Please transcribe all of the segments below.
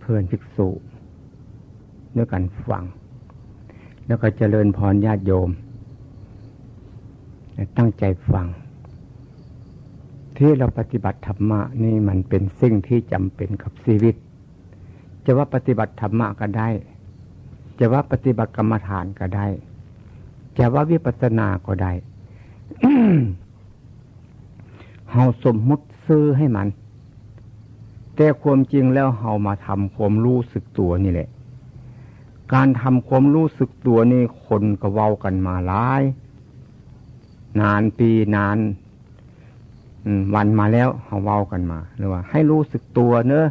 พื่อนภิกษุด้วยกันฟังแล้วก็เจริญพรญาติโยมตั้งใจฟังที่เราปฏิบัติธรรมะนี่มันเป็นสิ่งที่จำเป็นกับชีวิตจะว่าปฏิบัติธรรมะก็ได้จะว่าปฏิบัติกรรมฐานก็ได้จะว่าวิปัสสนาก็ได้ เฮาสมมุติซื้อให้มันแต่ความจริงแล้วเฮามาทำความรู้สึกตัวนี่แหละการทำความรู้สึกตัวนี่คนก็เว้ากันมาหลายนานปีนานวันมาแล้วเฮาเว้ากันมาหรือว่าให้รู้สึกตัวเนอะ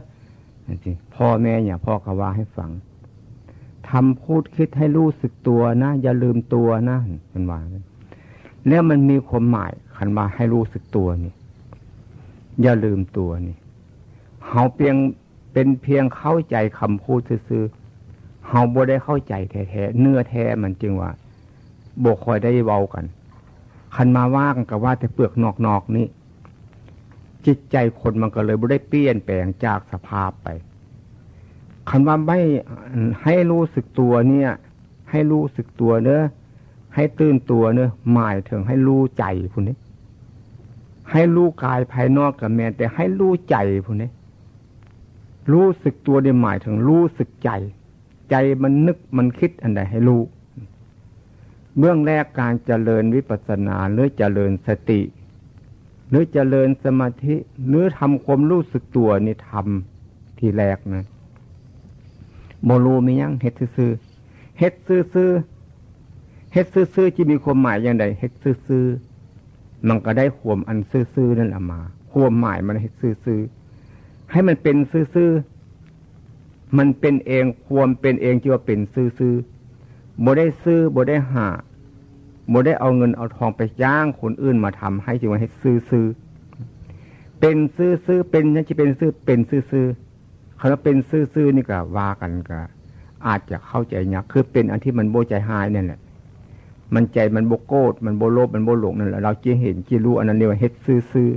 จริงพ่อแม่เนี่ยพ่อก็ว่าให้ฟังทำพูดคิดให้รู้สึกตัวนะอย่าลืมตัวนะมันว่าแล้วมันมีความหมายคันว่าให้รู้สึกตัวนี่อย่าลืมตัวนี่เฮาเป็นเพียงเข้าใจคำพูดซื่อๆเฮาบ่ได้เข้าใจแท้ๆเนื้อแท้มันจึงว่าบ่ค่อยได้เว้ากันคันมาว่ากันก็ว่าแต่เปลือกนอกๆนี่จิตใจคนมันก็เลยบ่ได้เปลี่ยนแปลงจากสภาพไปคันว่าไม่ให้รู้สึกตัวเนี่ยให้รู้สึกตัวเนอะให้ตื่นตัวเนอะหมายถึงให้รู้ใจพุ่นนี้ให้รู้กายภายนอกกับแม่แต่ให้รู้ใจพุ่นนี้รู้สึกตัวได้หมายถึงรู้สึกใจใจมันนึกมันคิดอันใดให้รู้เบื้องแรกการเจริญวิปัสสนาหรือเจริญสติหรือเจริญสมาธิหรือทำความรู้สึกตัวนี่ทำทีแรกนะโมลูมียังเฮ็ดซื่อๆเฮ็ดซื่อๆเฮ็ดซื่อๆจะมีความหมายอย่างใดเฮ็ดซื่อๆมันก็ได้ความอันซื่อๆนั่นแหละมาความหมายมันเฮ็ดซื่อๆให้มันเป็นซื่อๆมันเป็นเองความเป็นเองที่ว่าเป็นซื่อๆบ่ได้ซื้อบ่ได้หาบ่ได้เอาเงินเอาทองไปจ้างคนอื่นมาทำให้จึงว่าให้ซื่อๆเป็นซื่อๆเป็นนั่นจะเป็นซื่อเป็นซื่อๆคำว่าเป็นซื่อๆนี่ก็ว่ากันก็อาจจะเข้าใจยากคือเป็นอันที่มันโบใจหายนั่นแหละมันใจมันโบโกรธมันโบโลภมันโบหลงนั่นแหละเราจะเห็นจะรู้อันนั้นเรียกว่าเฮ็ดซื่อ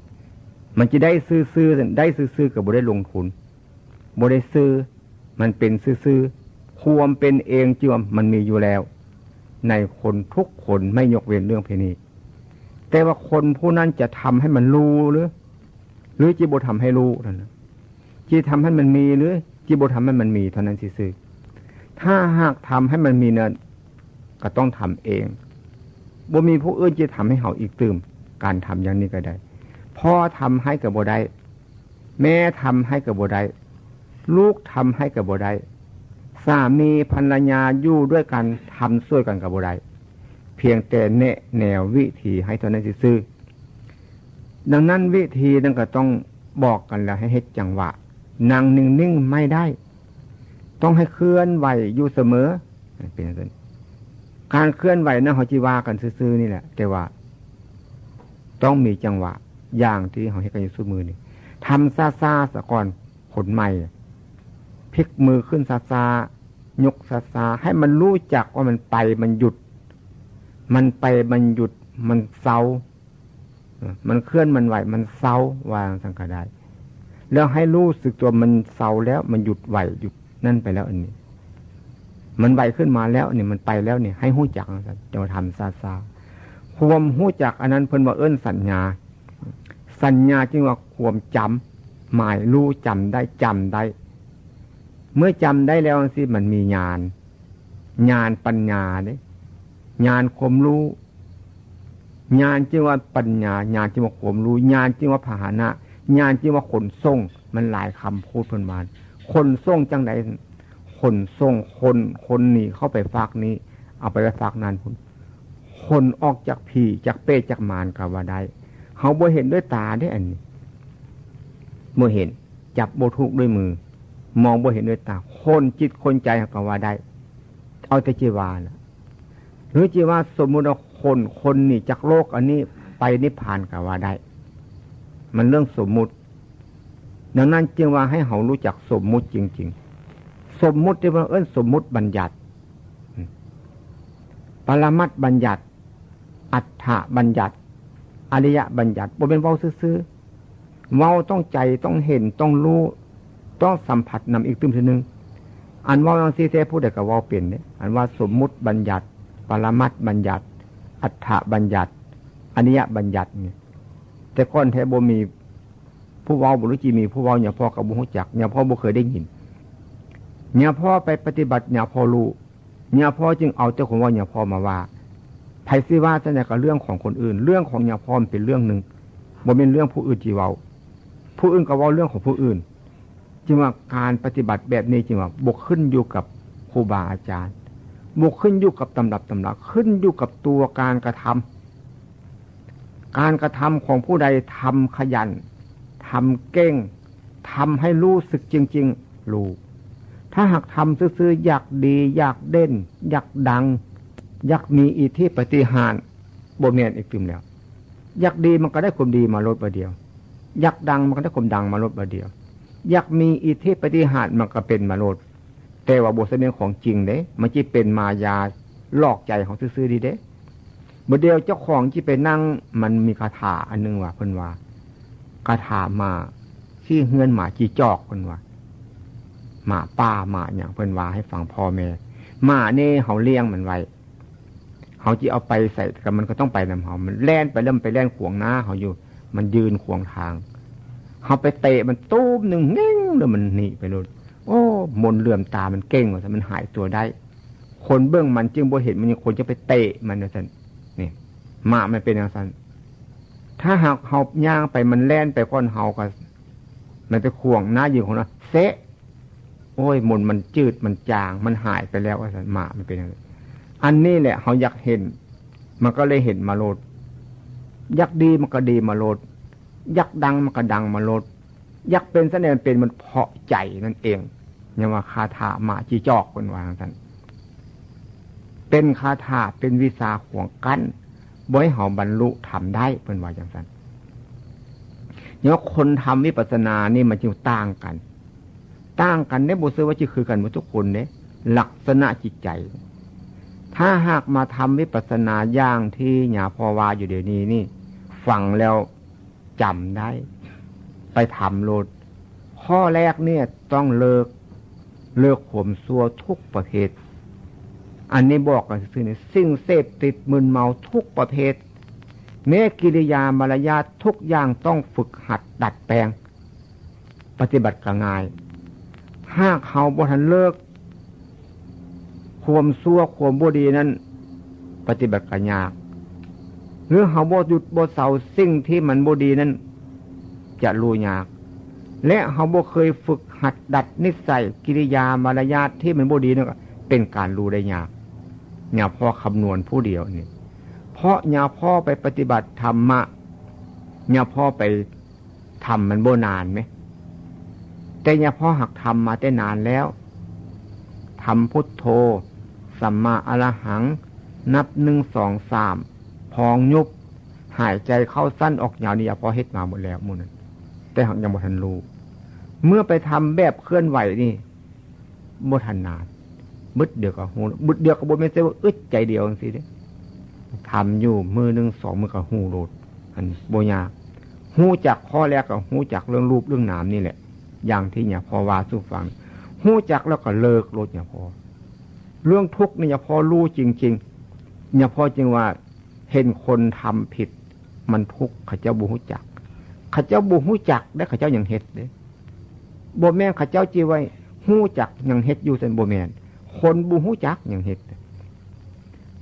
ๆมันจะได้ซื่อๆได้ซื่อๆกับโบได้ลงทุนโบได้ซื่อมันเป็นซื่อๆความเป็นเองจีวมันมีอยู่แล้วในคนทุกคนไม่ยกเว้นเรื่องเพนี้แต่ว่าคนผู้นั้นจะทำให้มันรู้หรือจีโบทำให้รู้นั่นนะจีทำให้มันมีหรือจีโบทำให้มันมีเท่านั้นซื่อๆถ้าหากทำให้มันมีนั้นก็ต้องทำเองบ่มีผู้อื่นจะทำให้เขาอีกตื่มการทำอย่างนี้ก็ได้พ่อทำให้กับบ่ได้แม่ทำให้กับบ่ได้ลูกทำให้กับบ่ได้สามีภรรยาอยู่ด้วยกันทำช่วยกันกับบ่ได้เพียงแต่แนววิธีให้เท่านั้นซื่อๆดังนั้นวิธีนั้นก็ต้องบอกกันแล้วให้เฮ็ดจังหวะนั่งนิ่งๆไม่ได้ต้องให้เคลื่อนไหวอยู่เสมอเป็นอย่างนั้นการเคลื่อนไหวนะเขาจีว่ากันซื่อๆนี่แหละแต่ว่าต้องมีจังหวะอย่างที่เขาเฮ็ดกันอยู่ซุมือนี่ทำซ่าๆซะก่อนขนใหม่พลิกมือขึ้นซ่าๆยกซ่าๆให้มันรู้จักว่ามันไปมันหยุดมันไปมันหยุดมันเซามันเคลื่อนมันไหวมันเซาวางสังขารได้แล้วให้รู้สึกตัวมันเซาแล้วมันหยุดไหวหยุดนั่นไปแล้วอันนี้มันไหวขึ้นมาแล้วนี่มันไปแล้วนี่ให้หู้จักจะมาทำซาๆความหู้จักอันนั้นเพิ่นว่าเอิ้นสัญญาจึงว่าความจำหมายรู้จำได้เมื่อจำได้แล้วสิมันมีญาณปัญญาเนี่ยญาณความรู้ญาณจึงว่าปัญญาญาณจึงว่าความรู้ญาณจึงว่าพาหนะญาณจึงว่าขนส่งมันหลายคำพูดเพิ่นมาขนส่งจังไดขนส่งคนนี่เข้าไปฝากนี้เอาไปฝากนั้นพุ่นคนออกจากผีจากเป้จากมารก็ว่าได้เขาบ่เห็นด้วยตาได้อันนี้บ่เห็นจับบ่ถูกด้วยมือมองบ่เห็นด้วยตาคนจิตคนใจก็ว่าได้เอาแต่จีวาล่ะหรือจีว่าสมมุติว่าคนนี่จากโลกอันนี้ไปนิพพานก็ว่าได้มันเรื่องสมมุติดังนั้นจึงว่าให้เขารู้จักสมมุติจริงๆสมมุติที่ว่าสมมุติบัญญัติปรมัตถ์บัญญัติอัฏฐบัญญัติอริยบัญญัติบ่เป็นเว้าซื่อๆเว้าต้องใจต้องเห็นต้องรู้ ต้องสัมผัสนำอีกตึมทีนึงอันว่าจังซี่แท้ผู้ใดก็เว้าเป็นเด้อันว่าสมมุติบัญญัติปรมัตถ์บัญญัติอัฏฐบัญญัติอนิยบัญญัตินี่แต่ก่อนแท้บ่มีผู้เว้าบ่รู้จิมีผู้เว้าเนี่ยพ่อก็บ่ฮู้จักเนี่ยพ่อบ่เคยได้ยินเนี่ยพ่อไปปฏิบัติเนี่ยพ่อรู้เนี่ยพ่อจึงเอาเจ้าของว่าเนี่ยพ่อมาว่าไผสิว่าซะเนี่ยก็เรื่องของคนอื่นเรื่องของเนี่ยพ่อมันเป็นเรื่องนึงบ่เป็นเรื่องผู้อื่นที่เว้าผู้อื่นก็เว้าเรื่องของผู้อื่นจึงว่าการปฏิบัติแบบนี้จึงว่าบ่ขึ้นอยู่กับครูบาอาจารย์บ่ขึ้นอยู่กับตำรับตำราขึ้นอยู่กับตัวการกระทำการกระทำของผู้ใดทำขยันทำเก่งทำให้รู้สึกจริงๆรู้ถ้าหากทำซื่อๆอยากดีอยากเด่นอยากดังอยากมีอิทธิปฏิหารบ่แม่นอีกตึมแล้วอยากดีมันก็ได้ความดีมาลดประเดียวอยากดังมันก็ได้ความดังมาลดประเดียวอยากมีอิทธิปฏิหารมันก็เป็นมาลดแต่ว่าบทแสดงของจริงเด้มันจะเป็นมายาหลอกใจของซื่อๆดีเด้เมื่อเดียวเจ้าของที่ไปนั่งมันมีคาถาอันนึงว่าเพิ่นว่าคาถามาที่เฮือนหมาจีจอกเพิ่นว่าหมาป้าหมาอย่างเพิ่นว่าให้ฟังพ่อแม่หมานี่เฮาเลี้ยงมันไว้เฮาสิเอาไปใส่กับมันก็ต้องไปนำเฮามันแล่นไปเริ่มไปแล่นขวางหน้าเฮาอยู่มันยืนขวางทางเฮาไปเตะมันตูมนึงเง่งแล้วมันหนีไปโลดโอ้มนเลื่อมตามันเก่งว่ามันหายตัวได้คนเบื้องมันจึงบ่เห็นมันยังคนจะไปเตะมันว่าซั่นนี่หมามันเป็นอย่างนั้นถ้าหากเฮาย่างไปมันแล่นไปก้อนเฮาก็มันไปข่วงหน้าอยู่ของเราเซะโอ้ยมนมันจืดมันจางมันหายไปแล้วว่าซั่นหมามันเป็นอย่างนั้นอันนี้แหละเฮาอยากเห็นมันก็เลยเห็นมาโลดอยากดีมันก็ดีมาโลดอยากดังมันก็ดังมาโลดอยากเป็นซะเนี่ยมันเป็นมันเพาะใจนั่นเองเนี่ยว่าคาถาหมาจีจอกเพิ่นว่าซั่นเป็นคาถาเป็นวิชาขวงกั้นบ่ให้เฮาบรรลุทำได้เพิ่นว่าจังซั่นเนี่ยคนทำวิปัสสนานี่มันจึงต่างกันได้บ่ซื่อว่าสิคือกันหมดทุกคนเด้ลักษณะจิตใจถ้าหากมาทำวิปัสสนาอย่างที่ญาพ่อว่าอยู่เดี๋ยวนี้นี่ฟังแล้วจำได้ไปทำโลดข้อแรกเนี่ยต้องเลิกข่มซัวทุกประเภทอันนี้บอกกันซื่อๆนี่สิ่งเสพติดมึนเมาทุกประเภทแม้กิริยามารยาททุกอย่างต้องฝึกหัดดัดแปลงปฏิบัติก็ง่ายหากเขาบ่ทันเลิกความซัวความบ่ดีนั้นปฏิบัติก็ยากหรือเขาบ่หยุดบ่เศร้าสิ่งที่มันบ่ดีนั้นจะรู้ยากและเขาบ่เคยฝึกหัดดัดนิสัยกิริยามารยาทที่มันบ่ดีนั่นก็เป็นการรู้ได้ยากเนี่ยพ่อคำนวณผู้เดียวนี่เพราะเนี่ยพ่อไปปฏิบัติธรรมะเนี่ยพ่อไปทำมันบ่นานไหมแต่เนี่ยพ่อหักทำมาแต่นานแล้วทำพุทโธสัมมาอรหังนับ1 2 3พองยุบหายใจเข้าสั้นออกยาวนี่พ่อเฮ็ดมาหมดแล้วหมู่นั้นแต่หักยังบ่ทันรู้เมื่อไปทำแบบเคลื่อนไหวนี่บ่ทันนานบึดเดียวก็หูบึดเดียวก็บ่แม่นแต่ว่าอึดใจเดียวจังซี่เด้ทำอยู่มือ1 2มือก็หูโลดอันบ่ยากหูจักข้อแรกก็หูจักเรื่องรูปเรื่องนามนี่แหละอย่างที่เนี่ยพอว่าสู่ฟังหูจักแล้วก็เลิกโลดเนี่ยพอเรื่องทุกข์นี่เนี่ยพอรู้จริงๆเนี่ยพอจึงว่าเห็นคนทำผิดมันทุกข์เขาเจ้าบ่ฮู้จักเขาเจ้าบ่ฮู้จักและเขาเจ้ายังเฮ็ดเด้บ่แม่นเขาเจ้าจีไว้ฮู้จักยังเฮ็ดอยู่ซั่นบ่แม่นคนบ่ฮู้จักยังเฮ็ด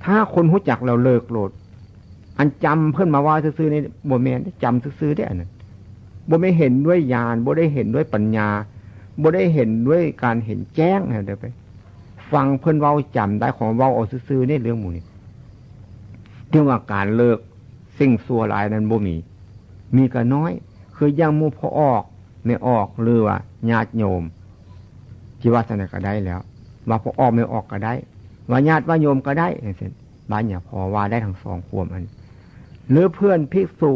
ถ้าคนฮู้จักแล้วเลิกโลดอันจำเพิ่นมาว่าซื่อๆนี่บ่แม่นจำซื่อๆได้อันนั้นบ่ไม่เห็นด้วยญาณบ่ได้เห็นด้วยปัญญาบ่ได้เห็นด้วยการเห็นแจ้งนะเด้อไปฟังเพิ่นเว้าจำได้ของเว้าเอาซื่อๆนี่เรื่องหมู่นี้ที่ว่าการเลิกสิ่งชั่วร้ายนั้นบ่มีก็น้อยคืออย่างหมู่พอออกไม่ออกหรือว่าญาติโยมที่ว่าซั่นก็ได้แล้วว่าพอออกไม่ออกก็ได้ว่าญาติว่าโยมก็ได้จังซี่บ้านอย่าพอว่าได้ทั้งสองความอันหรือเพื่อนภิกษุ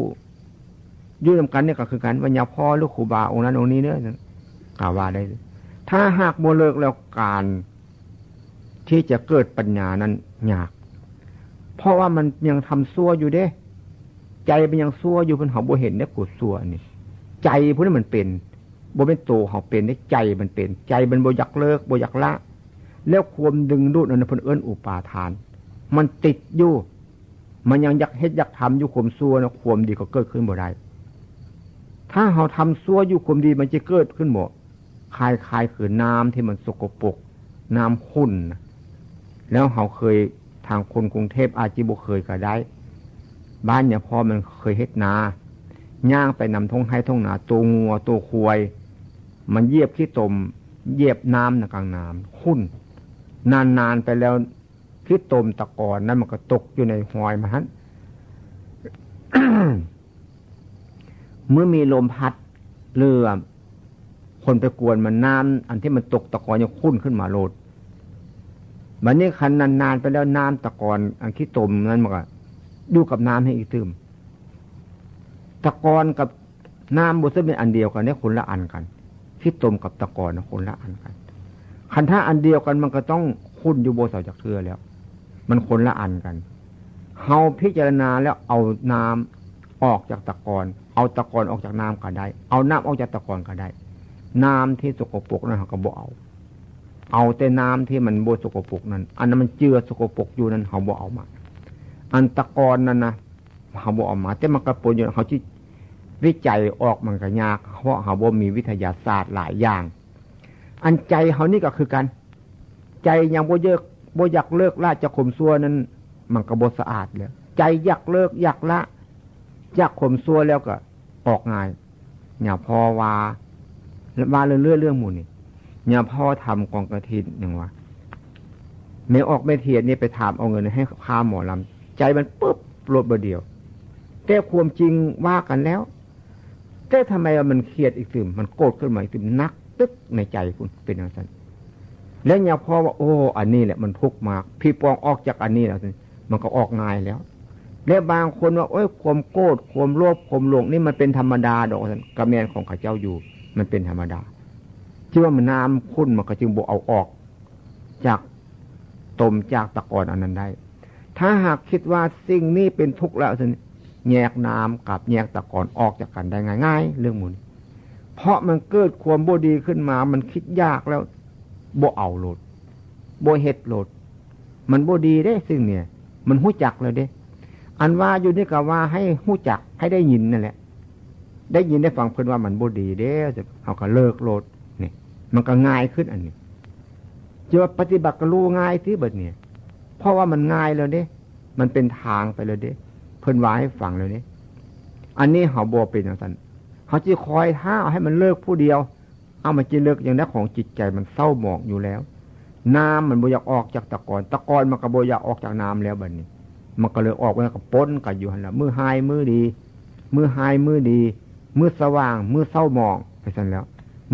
อยู่นำกันเนี่ยก็คือกันว่าอย่าพ่อหรือครูบาองค์นั้นองค์นี้เนี่ยกล่าวว่าได้ถ้าหากบ่เลิกแล้วการที่จะเกิดปัญญานั้นยากเพราะว่ามันยังทำชั่วอยู่เด้ใจมันยังชั่วอยู่เพิ่นเฮาบ่เห็นได้กูชั่วนี่ใจผู้นั้นมันเป็น บ่เป็นโตเฮาเป็นได้ใจมันเป็นใจมันบ่อยากเลิกบ่อยากละแล้วความดึงดูดนั่นเพิ่นเอิ้นอุปาทานมันติดอยู่มันยังอยากเฮ็ดอยากทำอยู่ความชั่วนะความดีก็เกิดขึ้นบ่ได้ถ้าเฮาทำชั่วอยู่ความดีมันจะเกิดขึ้นบ่คล้ายๆคือน้ำที่มันสกปรกน้ำขุ่นแล้วเฮาเคยทางคนกรุงเทพอาจจะบ่เคยก็ได้บ้านเนี่ยพอมันเคยเฮ็ดนาย่างไปนำท้องไห้ท้องนาตัวงัวตัวควายมันเหยียบขี้ตมเหยียบน้ำในกลางน้ำขุ่นนานๆไปแล้วขี้ตมตะกอนนั้นมันก็ตกอยู่ในหอยมัน เมื่อมีลมพัดเรือคนไปกวนมันน้ำอันที่มันตกตะกอนยังขุ่นขึ้นมาโลดบัดนี้คันนานๆไปแล้วน้ำตะกอนอันขี้ตมนั้นมันก็อยู่กับน้ำให้อีกตื่มตะกอนกับน้ำบุษเป็นอันเดียวกันเนี่ยคนละอันกันขี้ตมกับตะกอนคนละอันกันคันถ้าอันเดียวกันมันก็ต้องขุ่นอยู่โบเสาจากเทือแล้วมันคนละอันกันเฮาพิจารณาแล้วเอาน้ำออกจากตะกอนเอาตะกอนออกจากน้ำก็ได้เอาน้ำออกจากตะกอนก็ได้น้ำที่สกปรกนั้นเขาก็บ่เอาแต่น้ำที่มันโบสกปรกนั้นอันนั้นมันเจือสกปรกอยู่นั้นเขาบ่เอามาอันตะกอนนั้นนะเขาบ่เอามาแต่มันกระปนอยู่เขาที่วิจัยออกมันก็ยากเพราะเขาบ่มีวิทยาศาสตร์หลายอย่างอันใจเขานี่ก็คือกันใจยังบ่เยอะบ่อยากเลิกละจากข่มซัวนั้นมันก็บ่สะอาดแล้วใจอยากเลิกอยากละจากข่มซัวแล้วก็ออกง่ายอย่าพอว่าเรื่องหมู่นี่อย่าพ่อทำกองกระถินอย่างว่าไม่ออกไม่เทียนนี่ไปถามเอาเงินให้ค่าหมอลำใจมันปุ๊บลดเดียวแต่ความจริงว่ากันแล้วแต่ทำไมมันเครียดอีกตื่มมันโกรธขึ้นมาอีกตื่มนักตึ๊กในใจคุณเป็นอย่างนั้นแล้วอย่าพ่อว่าโอ้อันนี้แหละมันทุกข์มากพี่ปองออกจากอันนี้แล้วมันก็ออกง่ายแล้วและบางคนว่าโอ้ยความโกรธความโลภความหลงนี่มันเป็นธรรมดาดอกกระแมนของข้าเจ้าอยู่มันเป็นธรรมดาที่ว่ามันน้ำขุ่นมันก็จึงบ่เอาออกจากตมจากตะกอนอันนั้นได้ถ้าหากคิดว่าสิ่งนี้เป็นทุกข์แล้วสิแยกน้ำกับแยกตะกอนออกจากกันได้ง่ายๆเรื่องหมุนเพราะมันเกิดความบ่ดีขึ้นมามันคิดยากแล้วบ่เอาโลดบ่เฮ็ดโลดมันบ่ดีเด้ซึ่งเนี่ยมันหู้จักเลยเด้อันว่าอยู่นี่ก็ว่าให้หู้จักให้ได้ยินนั่นแหละได้ยินได้ฟังเพิ่นว่ามันบ่ดีเด้เขาก็เลิกโลดนี่มันก็ง่ายขึ้นอันนี้จะปฏิบัติก็รู้ง่ายที่บัดเนี่ยเพราะว่ามันง่ายเลยเด้มันเป็นทางไปเลยเด้เพิ่นว่าให้ฟังเลยเด้อันนี้เขาบ่เป็นอย่างนั้นเขาจะคอยท้าให้มันเลิกผู้เดียวเอามันจะเลิกอย่างนั้นของจิตใจมันเศร้าหมองอยู่แล้วน้ำมันบ่อยากออกจากตะกอนมันก็บ่อยากออกจากน้ำแล้วบัดนี้มันก็เลยออกมากับป้นกันอยู่หั่นล่ะมือหายมือดีมือหายมือดีมือสว่างมือเศร้าหมองไปซั่นแล้ว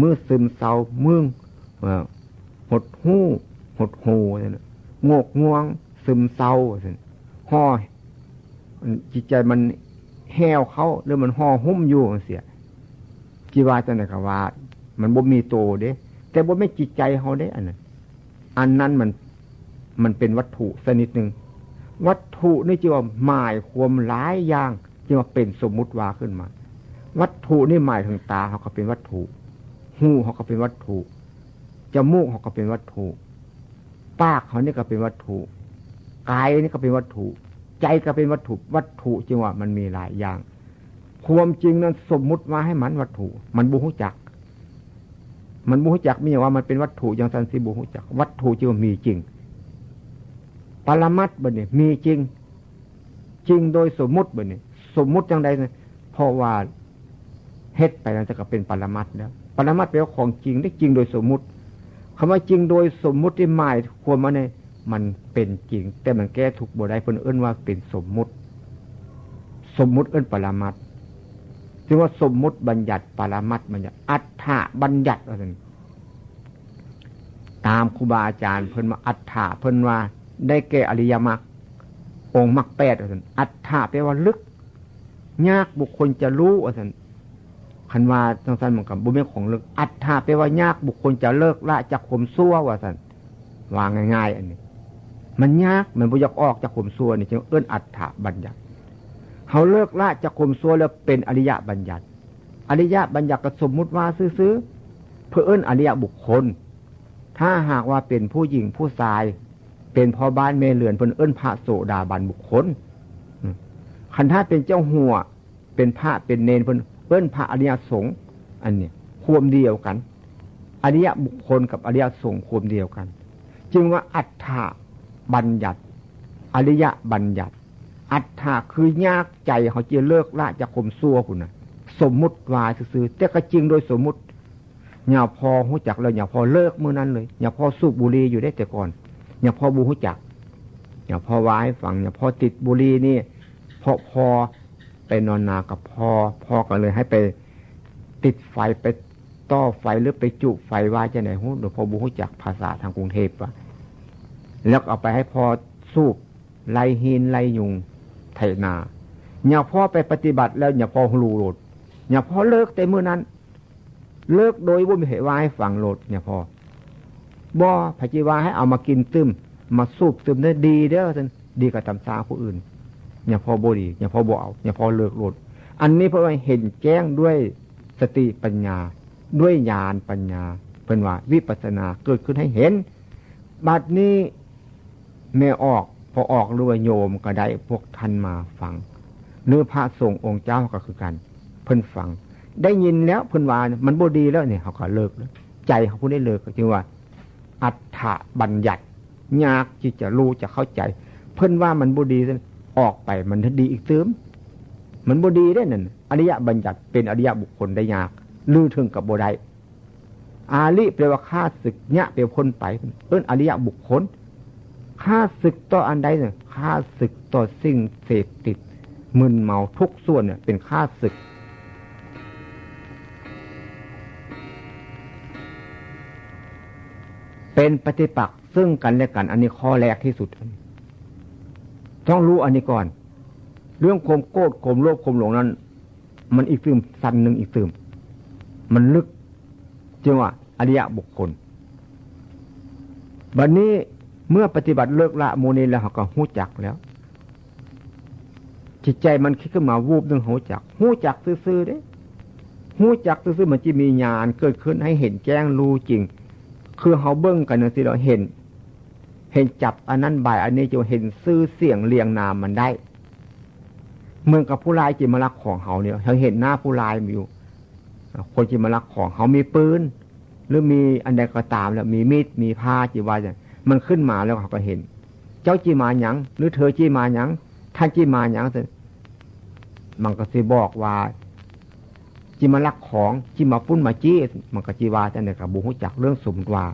มือซึมเศร้ามึงหดหู่หดหูนั่นงกง่วงซึมเศร้าซั่นห่อจิตใจมันแห้วเข้าหรือมันห่อหุ้มอยู่เสียจีว่าจังได๋ก็ว่ามันบ่มีโตเด้แต่บ่แม่นจิตใจเฮาเด้อันนั้นมันเป็นวัตถุชนิดนึงวัตถุนี่จิว่าหมายความหลายอย่างจิว่าเป็นสมมุติว่าขึ้นมาวัตถุนี่หมายถึงตาเฮาก็เป็นวัตถุหูเฮาก็เป็นวัตถุจมูกเฮาก็เป็นวัตถุปากเขานี่ก็เป็นวัตถุกายนี่ก็เป็นวัตถุใจก็เป็นวัตถุจึงว่ามันมีหลายอย่างความจริงนั้นสมมุติว่าให้มันวัตถุมันบ่ฮู้จักมีว่ามันเป็นวัตถุอย่างสันสิบ่ฮู้จักวัตถุจึงว่ามีจริงปรมัตถ์บัดนี้มีจริงโดยสมมุติบัดนี้สมมุติจังใดเพราะว่าเฮ็ดไปแล้วจะก็เป็นปรมัตถ์แล้วปรมัตถ์แปลว่าของจริงได้จริงโดยสมมุติคำว่าจริงโดยสมมุติที่หมายความว่าเนี่ยมันเป็นจริงแต่มันแก้ทุกบ่ได้เพิ่นเอิ้นว่าเป็นสมมุติเอิ้นปรมัตถ์ซึ่งว่าสมมุติบัญญัติปรมัตถ์บัญญัติอัฏฐบัญญัติว่าซั่นตามครูบาอาจารย์เพิ่นว่าอัฏฐเพิ่นว่าได้แก่อริยมรรคองค์มรรค8ว่าซั่นอัฏฐแปลว่าลึกยากบุคคลจะรู้ว่าซั่นคันว่าจังซั่นมันก็บ่แม่นของลึกอัฏฐแปลว่ายากบุคคลจะเลิกละจากความชั่วว่าซั่นว่าง่ายๆอันนี้มันยากมันบ่อยากออกจากความชั่วนี่จึงเอิ้นอัฏฐบัญญัติเฮาเลิกละจากความชั่วแล้วเป็นอริยบัญญัติก็สมมุติว่าซื่อ พื่อเอิ้นอริยบุคคลถ้าหากว่าเป็นผู้หญิงผู้ชายเป็นพ่อบ้านแม่เรือนเพิ่นเอิ้นพระโสดาบันบุคคลคันถ้าเป็นเจ้าหัวเป็นพระเป็นเนรเพิ่นเอิ้นพระอริยสงฆ์อันนี้ควมเดียวกันอริยบุคคลกับอริยสงฆ์ควมเดียวกันจึงว่าอัฏฐบัญญัติอริยบัญญัติอัฏฐะคือยากใจเขาจะเลิกละจากข่มซั่วพุ่นน่ะสมมุติว่าซื่อๆแต่ก็จริงโดยสมมุติอย่าพอหู้จักแล้วอย่าพอเลิกมื้อนั้นเลยอย่าพอสูบบุหรี่อยู่ได้แต่ก่อนอย่าพอบูหู้จักอย่าพอวายฟังอย่าพอติดบุหรี่นี่พอไปนอนนากับพ่อก็เลยให้ไปติดไฟไปต่อไฟหรือไปจุไฟว่าจะไหนหูหรือพอบูหู้จักภาษาทางกรุงเทพวะแล้วเอาไปให้พอสูบไล่หินไล่ยุงไถนาอย่าพอไปปฏิบัติแล้วอย่าพอรู้โลดอย่าพอเลิกแต่มื้อนั้นเลิกโดยบ่มีเหตุว่าให้ฟังโลดอย่าพอบ่พระจิวาให้เอามากินตึมมาสูบตึมได้ดีเด้อซั่นดีกว่าตำซาผู้อื่นอย่าพอบ่ดีอย่าพอบ่เอาอย่าพอเลิกโลดอันนี้เพราะว่าเห็นแจ้งด้วยสติปัญญาด้วยญาณปัญญาเพิ่นว่าวิปัสสนาเกิดขึ้นให้เห็นบัดนี้แม่ออกพอออกหรือว่าโยมก็ได้พวกท่านมาฟังหรือพระสงฆ์องค์เจ้าก็คือกันเพิ่นฟังได้ยินแล้วเพิ่นว่ามันบ่ดีแล้วเนี่ยเขาก็เลิกแล้วใจเขาผู้ได้เลิกก็จึงว่าอัฏฐบัญญัติยากที่จะรู้จะเข้าใจเพิ่นว่ามันบ่ดีซั่นออกไปมันดีอีกเติมมันบ่ดีได้นั่นอริยบัญญัติเป็นอริยบุคคลได้ยากลือถึงกับบ่ได้อาลิแปลว่าข้าศึกญะแปลว่าพ้นไปเอิ้นอริยบุคคลข้าศึกต่ออันใดเนี่ยข้าศึกต่อสิ่งเสพติดมึนเมาทุกส่วนเนี่ยเป็นข้าศึกเป็นปฏิปักษ์ซึ่งกันและกันอันนี้ข้อแรกที่สุดต้องรู้อันนี้ก่อนเรื่องความโกรธความโลภความหลงนั้นมันอีกซึมสั้นหนึ่งอีกซึมมันลึกจึงว่าอริยบุคคลบัดนี้เมื่อปฏิบัติเลิกละโมนีแล้วเขาก็หู้จักแล้วจิตใจมันคิดขึ้นมาวูบนึงหู้จักซื่อๆเด้หู้จักซื่อๆมันจะมีญาณเกิดขึ้นให้เห็นแจ้งรู้จริงคือเขาเบิ่งกันนะสิเราเห็นจับอันนั้นบ่ายอันนี้จะเห็นซื่อเสียงเรียงนามมันได้เหมือนกับผู้ร้ายจิมาลักของเขาเนี่ยเขาเห็นหน้าผู้ร้ายอยู่คนจิมาลักของเขามีปืนหรือมีอันใดก็ตามแล้วมีมีดมีผ้าจีวรเนี่ยมันขึ้นมาแล้วเขาก็เห็นเจ้าจีมาหยังหรือเธอจีมาหยังท่านจีมาหยังมันก็สิบอกว่าจีมาลักของจีมาปุ้นมาจี้มันก็จีวาแต่เนี่ยกับบุหุจักเรื่องสมมติว่า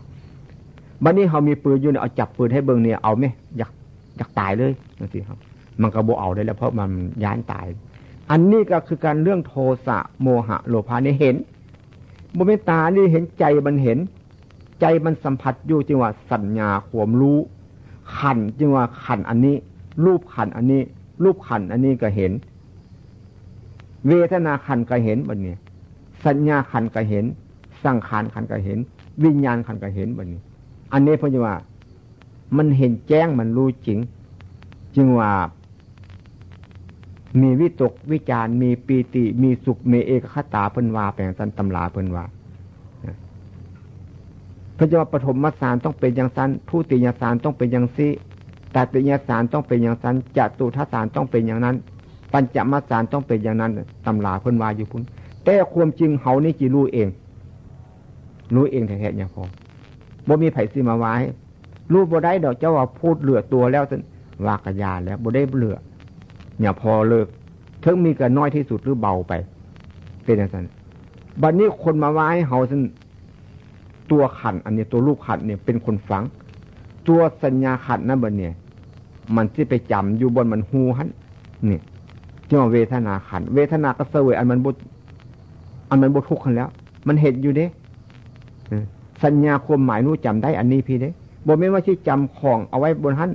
บัดนี้เขามีปืนอยู่เนี่ยเอาจับปืนให้เบิ่งเนี่ยเอาไหมอยากตายเลยนั่นสิครับมันก็บ่เอาได้แล้วเพราะมันย้านตายอันนี้ก็คือการเรื่องโทสะโมหะโลภะนี่เห็นบ่มีตานี่เห็นใจมันเห็นใจมันสัมผัสอยู่จึงว่าสัญญาความรู้ขันจึงว่าขันอันนี้รูปขันอันนี้รูปขันอันนี้ก็เห็นเวทนาขันก็เห็นบัดนี้สัญญาขันก็เห็นสังขารขันก็เห็นวิญญาณขันก็เห็นบัดนี้อันนี้เพราะว่ามันเห็นแจ้งมันรู้จริงจึงว่ามีวิตกวิจารมีปีติมีสุขมีเอกคตาเพิ่นว่าแปลงสันตำราเพิ่นว่าพระเจ้าปฐมฌานต้องเป็นอย่างนั้นทุติยฌานต้องเป็นอย่างนี้ตติยฌานต้องเป็นอย่างนั้นจตุทัสฌานต้องเป็นอย่างนั้นปัญจมฌานต้องเป็นอย่างนั้นตำราเพิ่นว่าอยู่พุ่นแต่ความจริงเฮานี่จิรู้เองแท้ๆเนี่ยพอบ่มีไผสิมาว่าให้รู้บ่ได้ดอกเจ้าว่าพูดเหลือตัวแล้วซั่นว่ากะยาแล้วบ่ได้เหลืออย่าพอเลิกถึงมีก็น้อยที่สุดหรือเบาไปเป็นอย่างนั้นบัดนี้คนมาว่าให้เฮาซั่นตัวขันอันนี้ตัวรูปขันเนี่ยเป็นคนฟังตัวสัญญาขันนั่นบัดเนี่ยมันสิไปจำอยู่บนมันหูหั่นนี่จังว่าเวทนาขันเวทนาก็เสวยอันมันบ่ทุกข์กันแล้วมันเห็นอยู่เด้สัญญาความหมายรู้จำได้อันนี้พี่เด้บ่แม่นว่าสิจำของเอาไว้บนหั่น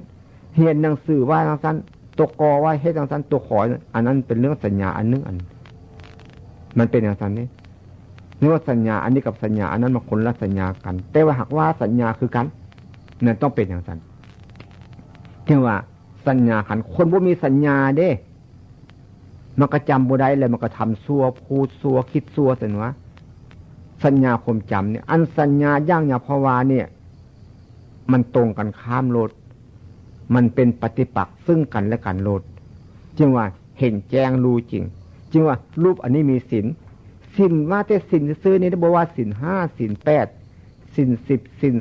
เรียนหนังสือว่าจังซั่นตัวกอไว้เฮ็ดจังซั่นตัวขออันนั้นเป็นเรื่องสัญญาอันนึงอันมันเป็นอย่างซั่นนี่นี่ว่าสัญญาอันนี้กับสัญญาอันนั้นมันคนละสัญญากันแต่ว่าหากว่าสัญญาคือกันนั่นต้องเป็นอย่างนั้นที่ว่าสัญญาขันคนบ่มีสัญญาเด้มันก็จำบ่ได้แล้วมันก็ทำซั่วพูดซั่วคิดซั่วซั่นวะ สัญญาความจำเนี่ยอันสัญญาย่างยาภาวาเนี่ยมันตรงกันข้ามโลดมันเป็นปฏิปักษ์ซึ่งกันและกันโลดจึงว่าเห็นแจ้งรู้จริงจึงว่ารูปอันนี้มีศีลศีลว่าแต่ศีลซื่อนี่ได้บอกว่าศีล5ศีล8ศีล10ศีล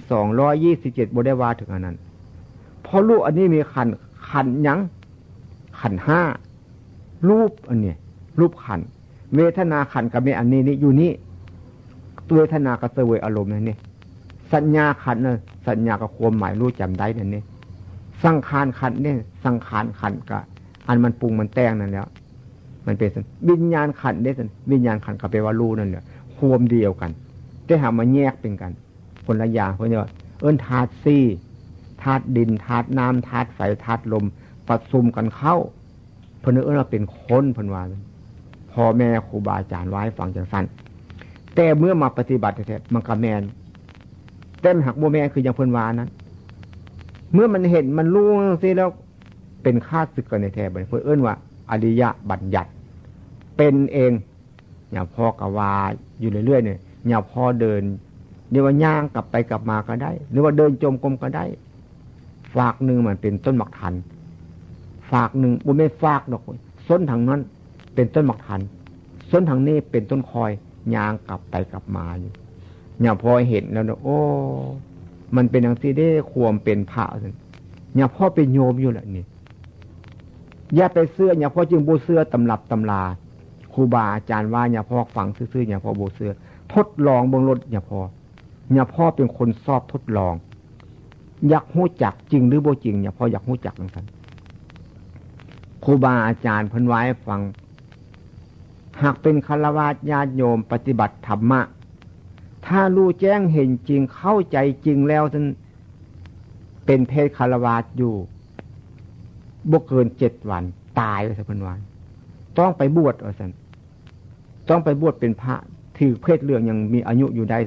227บ่ได้ว่าถึงอันนั้นเพราะรูปอันนี้มีขันหยังขัน5รูปอันเนี้ยรูปขันเวทนาขันกับมีอันนี้นี่อยู่นี่เวทนากับเสวยอารมณ์นั่นนี่สัญญาขันน่ะสัญญากับความหมายรู้จำได้นั่นนี่สังขารขันเนี่ยสังขารขันกับอันมันปรุงมันแต่งนั่นแล้วมันเป็นวิญญาณขันได้สันวิญญาณขันกับแปลว่ารู้นั่นแหละความเดียวกันแต่หามาแยกเป็นกันคนละอย่างเพราะว่าธาตุสี่ธาตุดินธาตุน้ำธาตุไฟธาตุลมประชุมกันเข้าเพิ่นว่าเป็นคนเพิ่นว่าพ่อแม่ครูบาอาจารย์ไว้ฟังจังสั้นแต่เมื่อมาปฏิบัติแท้มันก็แมนแต่หักโมแมนคืออย่างเพิ่นว่านั้นเมื่อมันเห็นมันรู้สิแล้วเป็นข้าศึกกันในแท้เพิ่นว่าอริยบัญญัติเป็นเองอย่าพ่อกะว่าอยู่เรื่อยๆเนี่ยอย่าพ่อเดินเดี๋ยวว่าย่างกลับไปกลับมาก็ได้หรือว่าเดินจมกรมก็ได้ฝากหนึ่งมันเป็นต้นมักทันฝากหนึ่งบุไม่ฝากดอกส้นทางนั้นเป็นต้นมักทันส้นทางนี้เป็นต้นคอยย่างกลับไปกลับมาอยู่อย่าพอเห็นแล้วโอ้มันเป็นอย่างที่ได้ความเป็นพระอย่าพ่อเป็นโยมอยู่แหละนี่อย่าไปเสื้ออย่าพ่อจึงบูเสื้อตำรับตำลาครูบาอาจารย์ว่าอย่าพ่อฟังซื่อๆอย่าพ่อบูเสื้อทดลองเบื้องลดอย่าพ่อเป็นคนชอบทดลองอยากหู้จักจริงหรือบ่จริงอย่าพ่ออยากหู้จักนั่นกันครูบาอาจารย์เพิ่นไว้ฟังหากเป็นฆราวาสญาติโยมปฏิบัติธรรมะถ้ารู้แจ้งเห็นจริงเข้าใจจริงแล้วท่านเป็นเพศฆราวาสอยู่บ่เกิน7 วันตายไปสักวันต้องไปบวชสันต้องไปบวชเป็นพระถือเพศเรื่องยังมีอายุอยู่ได้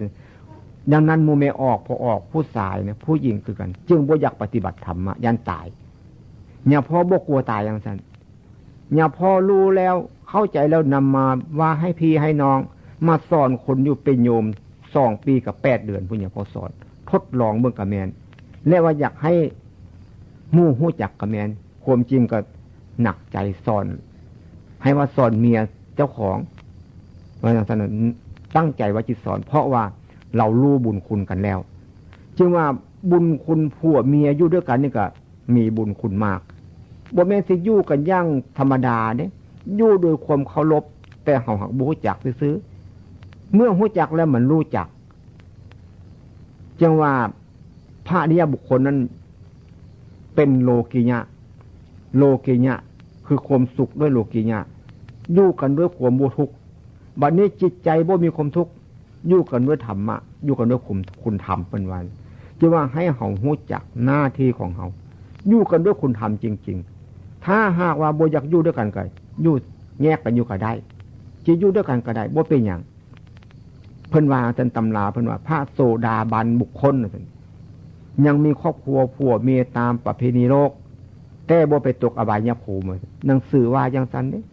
ดังนั้นมูเมออกพอออกผู้ชายเนี่ยผู้หญิงคือกันจึงบ่อยากปฏิบัติธรรมะยันตายเนี่ยพ่อบ่กลัวตายอย่างนั้นเนี่ยพ่อรู้แล้วเข้าใจแล้วนำมาว่าให้พี่ให้น้องมาสอนคนอยู่เป็นโยม2 ปีกับ8 เดือนผู้เนี่ยพ่อสอนทดลองเบิ่งกะแมนและว่าอยากให้มู่ฮู้จักกะแมนความจริงก็หนักใจสอนให้ว่าสอนเมียเจ้าของว่าอย่างนั้นตั้งใจว่าจิตสอนเพราะว่าเรารู้บุญคุณกันแล้วจึงว่าบุญคุณผัวเมียอยู่ด้วยกันนี่ก็มีบุญคุณมากบ่แม่นสิอยู่กันอย่างธรรมดาเด้อยู่โดยความเคารพแต่เฮาหักบ่รู้จักซื่อๆเมื่อรู้จักแล้วมันรู้จักจึงว่าพระอริยบุคคลนั้นเป็นโลกิยะคือความสุขด้วยโลกิยะอยู่กันด้วยความบ่ทุกข์บัดนี้จิตใจบ่มีความทุกข์อยู่กันด้วยธรรมะอยู่กันด้วยคุณธรรมเป็นวันจึงว่าให้เฮารู้จักหน้าที่ของเฮาอยู่กันด้วยคุณธรรมจริงๆถ้าหากว่าบ่อยากอยู่ด้วยกันก็อยู่แยกกันอยู่ก็ได้สิอยู่ด้วยกันก็ได้บ่เป็นหยังเพิ่นว่าท่านตำราเพิ่นว่าพระโสดาบันบุคคลยังมีครอบครัวผัวเมียตามประเพณีโลกแต่บ่ไปตกอบายภูมิหนังสือว่าจังซั่นนี่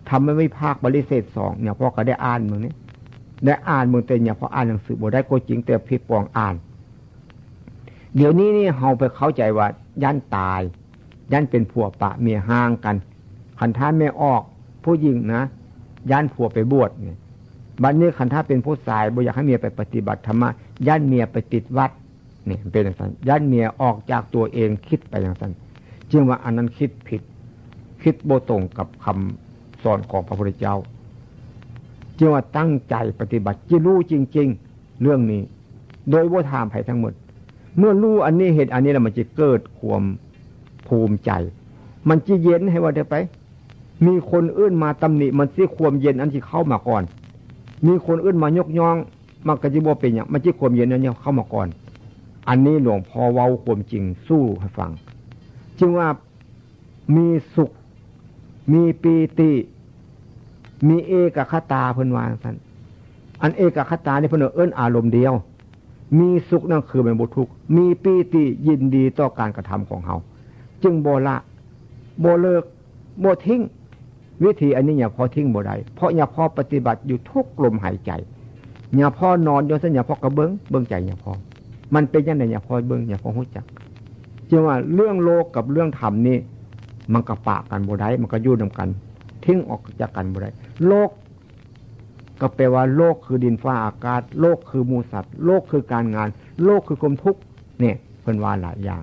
ทำไม่ภาคบริเศษ2เนี่ยพ่อก็ได้อ่านมื้อนี้ได้อ่านมื้อแต่เนี่ยพออ่านหนังสือบ่ได้ก็จริงแต่ผิดปองอ่านเดี๋ยวนี้นี่เฮาไปเข้าใจว่าย่านตายย่านเป็นผัวปะเมียห่างกันคันท่าไม่ออกผู้หญิงนะย่านผัวไปบวชเนี่ยบัดนี้คันท่าเป็นผู้ชายบ่อยากให้เมียไปปฏิบัติธรรมะย่านเมียไปติดวัดนี่เป็นอย่างนั้นย่านเมียออกจากตัวเองคิดไปอย่างนั้นจึงว่าอันนั้นคิดผิดคิดบ่ตรงกับคำสอนของพระพุทธเจ้าจึงว่าตั้งใจปฏิบัติจิรู้จริงๆเรื่องนี้โดยบ่ถามไผทั้งหมดเมื่อรู้อันนี้เห็นอันนี้แล้วมันจะเกิดความภูมิใจมันจะเย็นให้ว่าเดี๋ยวไปมีคนอื่นมาตำหนิมันสิความเย็นอันที่เข้ามาก่อนมีคนอื่นมายกย่องมันก็จะบ่เป็นอย่างมันสิความเย็นอันนี้เข้ามาก่อนอันนี้หลวงพ่อเว้าความจริงสู้ให้ฟังจึงว่ามีสุขมีปีติมีเอกคตาเพิ่นว่าซั่นอันเอกคตานี่เพิ่นเอิ้นอารมณ์เดียวมีสุขนั่นคือเป็นบ่ทุกข์มีปีติยินดีต่อการกระทำของเฮาจึงบ่ละบ่เลิกบ่ทิ้งวิธีอันนี้อย่าพอทิ้งบ่ได้เพราะอย่าพอปฏิบัติอยู่ทุกลมหายใจ อย่าพ่อนอนอยู่ซะอย่าพ่อกระเบิ้งใจอย่าพ่อมันเป็นยังไงอย่าพ่อเบิ้งอย่าพ่อฮู้จักจึงว่าเรื่องโลกกับเรื่องธรรมนี่มันก็ปะกันบ่ได้มันก็อยู่นำกันทิ้งออกจากกันบ่ได้โลกก็แปลว่าโลกคือดินฟ้าอากาศโลกคือหมู่สัตว์โลกคือการงานโลกคือความทุกข์เนี่ยเพิ่นว่าหลายอย่าง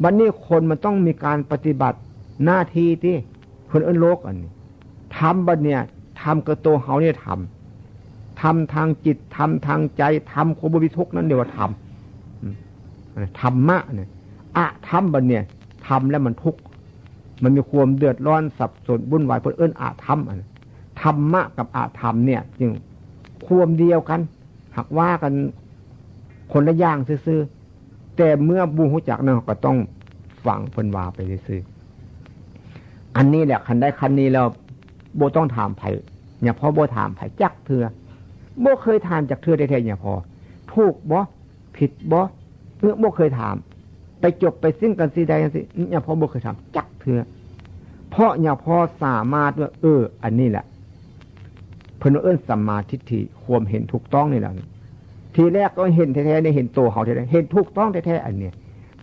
บัดนี้คนมันต้องมีการปฏิบัติหน้าที่ที่เพิ่นเอิ้นโลกอันนี้ทำบัดเนี่ยทำกับตัวเฮาเนี่ยทำทางจิตทำทางใจทำความบ่มีทุกข์นั่นเรียกว่าทำธรรมะเนี่ยธรรมบัดเนี่ยทำแล้วมันทุกข์มันมีความเดือดร้อนสับสนวุ่นวายเพิ่นเอิ้นธรรมอันธรรมะกับธรรมเนี่ยจึงความเดียวกันหากว่ากันคนละอย่างซื่อๆแต่เมื่อบูฮู้จักนั้นก็ต้องฟังเพิ่นว่าไปซื่อๆอันนี้แหละคันได้คันนี้แล้วบ่ต้องถามไผอย่าพอบ่ถามไผจักเทื่อบ่เคยถามจักเทื่อแท้ๆอย่าพอถูกบ่ผิดบ่บ่เคยถามไปจบไปสิ้นกันสิใดกันสิอย่าพอบ่เคยถามจักเทื่อเพราะอย่าพอสามารถว่าอันนี้แหละเพิ่นเอิ้นสัมมาทิฏฐิความเห็นถูกต้องนี่แหละทีแรกก็เห็นแท้ๆนี่เห็นตัวเขาแท้ๆเห็นถูกต้องแท้ๆอันเนี้ย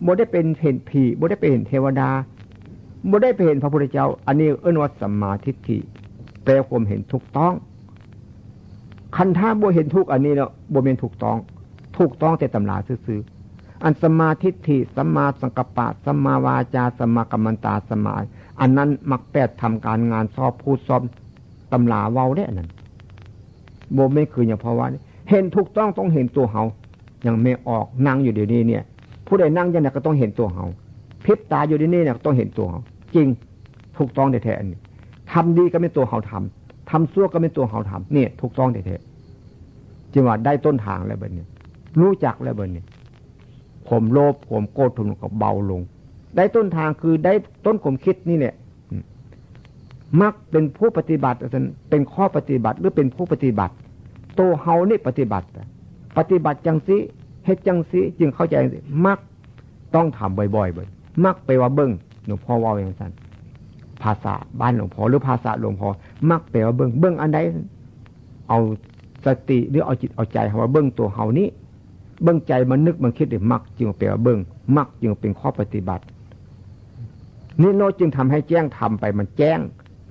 บ่ได้เป็นเห็นผีบ่ได้เป็นเทวดาบ่ได้เป็นพระพุทธเจ้าอันนี้เอิ้นว่าสัมมาทิฏฐิแปลความเห็นถูกต้องคันถ้าบ่เห็นถูกอันนี้แล้วบ่แม่นถูกต้องแต่ตำราซื่อๆอันสัมมาทิฏฐิสัมมาสังกัปปะสัมมาวาจาสัมมากัมมันตาสัมมาอันนั้นมักแปดทำการงานชอบพูดซ้อมตำราเว้าได้นั่นบ่ไม่คืออย่างเพราะว่าเห็นถูกต้องเห็นตัวเฮายังไม่ออกนั่งอยู่เดี๋ยวนี้เนี่ยผู้ใดนั่งอย่างนั้นก็ต้องเห็นตัวเฮาพริบตาอยู่เดี๋ยวนี้เนี่ยต้องเห็นตัวเฮาจริงถูกต้องแท้ๆอันนี้ทำดีก็เป็นตัวเฮาทำชั่วก็เป็นตัวเฮาทำเนี่ยถูกต้องแท้ๆจึงว่าได้ต้นทางแล้วเบิ่นี้รู้จักแล้วเบิ่นี้ผมโลภผมโกรธผมก็เบาลงได้ต้นทางคือได้ต้นความคิดนี่แหละมักเป็นผู้ปฏิบัติเป็นข้อปฏิบัติหรือเป็นผู้ปฏิบัติโตเฮานี่ปฏิบัติจังสิเฮ็ดจังสิจึงเข้าใจมักต้องทำบ่อยๆมักไปว่าเบิ่งหลวงพ่อว่าอย่างนั้นภาษาบ้านหลวงพ่อหรือภาษาหลวงพ่อมักไปว่าเบิ่งอันใดเอาสติหรือเอาจิตเอาใจเฮาว่าเบิ่งตัวเฮานี้เบิ่งใจมันนึกมันคิดได้มักจึงไปว่าเบิ่งมักจึงเป็นข้อปฏิบัตินี่โนจึงทำให้แจ้งทำไปมันแจ้ง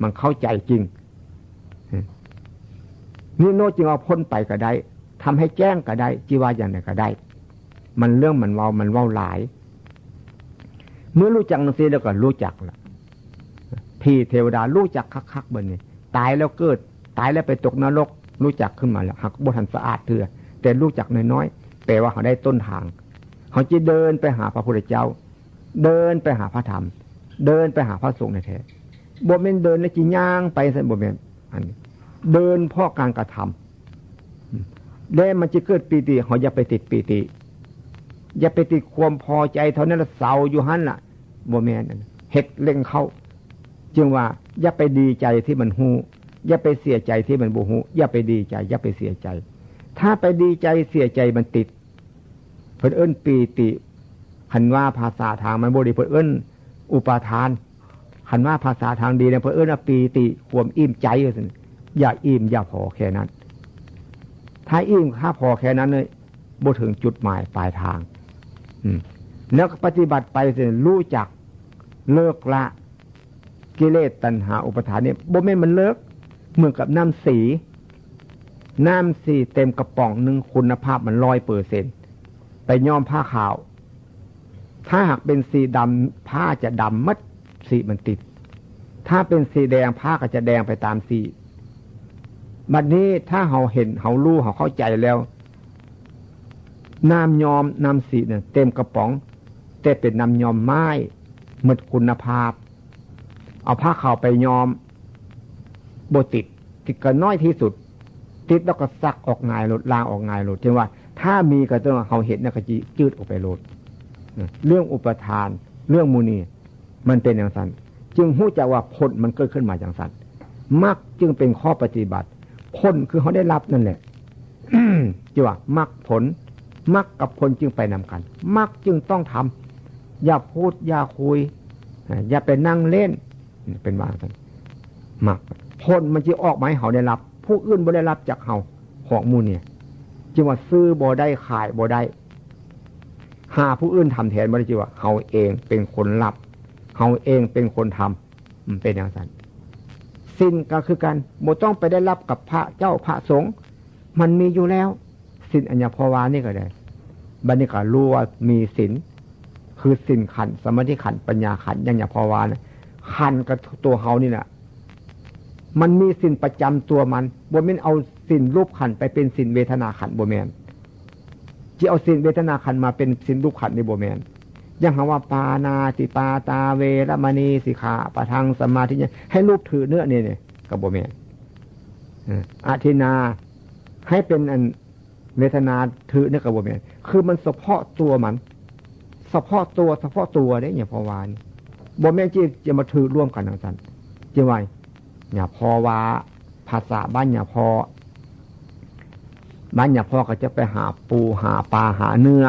มันเข้าใจจริงนี่โนจึงเอาพ้นไปก็ได้ทำให้แจ้งก็ได้จีว่าอย่างไรก็ได้มันเรื่องมันเว้าหลายเมื่อรู้จักนังซีแล้วก็รู้จักละพี่เทวดารู้จักคักๆเบิ่นนี่ตายแล้วเกิดตายแล้วไปตกนรกรู้จักขึ้นมาแล้วหักบ่ทันสะอาดเถื่อแต่รู้จักน้อยๆแปลว่าเขาได้ต้นทางเขาจะเดินไปหาพระพุทธเจ้าเดินไปหาพระธรรมเดินไปหาพระสงฆ์ในแท้บ่แม่นเดินแล้วจิย่างไปซะบ่แม่นอันนี้เดินเพราะการกระทำแล้วมันจะเกิดปีติเขาอย่าไปติดปีติอย่าไปติดความพอใจเท่านั้นละเศร้าอยู่หั่นล่ะบ่แม่นเฮ็ดเร่งเข้าจึงว่าอย่าไปดีใจที่มันฮู้อย่าไปเสียใจที่มันบ่ฮู้อย่าไปดีใจอย่าไปเสียใจถ้าไปดีใจเสียใจมันติดเพิ่นเอิ้นปีติคันว่าภาษาทางมันบ่ดีเพิ่นเอิ้นอุปาทานคันว่าภาษาทางดีเนี่ยเพิ่นเอิ้นว่าปีติความอิ่มใจว่าซั่นอย่าอิ่มอย่าพอแค่นั้นถ้าอิ่มถ้าพอแค่นั้นเลยบ่ถึงจุดหมายปลายทางแล้วปฏิบัติไปสิรู้จักเลิกละกิเลสตัณหาอุปาทานเนี่ยบ่แม่นมันเลิกเหมือนกับน้ำสีเต็มกระป๋องนึงคุณภาพมัน 100% ไปย้อมผ้าขาวถ้าหากเป็นสีดำผ้าจะดำมัดสีมันติดถ้าเป็นสีแดงผ้าก็จะแดงไปตามสีบัดนี้ถ้าเราเห็นเรารู้เราเข้าใจแล้วน้ำยอมน้ำสีเนี่ยเต็มกระป๋องแต่เป็นน้ำยอมไม้หมดคุณภาพเอาผ้าขาวไปยอมโบติดก็น้อยที่สุดติดแล้วก็ซักออกง่ายลดล้างออกง่ายลดจึงว่าถ้ามีก็ต้องเขาเห็นนะก็จะจืดออกไปลดเรื่องอุปทานเรื่องมูนีมันเป็นอย่างนั้นจึงรู้จักว่าผลมันเกิดขึ้นมาอย่างนั้นมรรคจึงเป็นข้อปฏิบัติผลคือเขาได้รับนั่นแหละ จึงว่ามรรคผลมรรคกับผลจึงไปนำกันมรรคจึงต้องทำอย่าพูดอย่าคุยอย่าไปนั่งเล่นเป็นว่ากันมรรคผลมันจะออกมาให้เขาได้รับผู้อื่นบ่ได้รับจากเขาของมูเนี่ย จึงว่าซื้อบ่ได้ขายบ่ได้หาผู้อื่นทำแทนบ่ได้จึงว่าเฮาเองเป็นคนรับเฮาเองเป็นคนทำมันเป็นอย่างนั้นศีลก็คือกันบ่ต้องไปได้รับกับพระเจ้าพระสงฆ์มันมีอยู่แล้วศีลอัญญภาวานี่ก็ได้บัดนี้ก็รู้ว่ามีศีลคือศีลขันธ์สมาธิขันธ์ปัญญาขันธ์อัญญภาวานะขันธ์กับตัวเฮานี่แหละมันมีศีลประจำตัวมันบ่แม่นเอาศีลรูปขันธ์ไปเป็นศีลเวทนาขันธ์บ่แม่นที่เอาศีลเวทนาขันธ์มาเป็นศีลรูปขันธ์นี่บ่แม่นยังหาว่าปานาติปาตาเวรมณีสิกขาปะทังสมาธิให้รูปถือเนื้อนี่ก็บ่แม่นอาทินาให้เป็นอันเวทนาถือเนื้อก็บ่แม่นคือมันเฉพาะตัวมันเฉพาะตัวเด้อย่าพอวานี่บ่แม่นที่จะมาถือร่วมกันจังซั่นจิว่าอย่าพอว่าภาษาบ้านอย่าพอก็จะไปหาปูหาปลาหาเนื้อ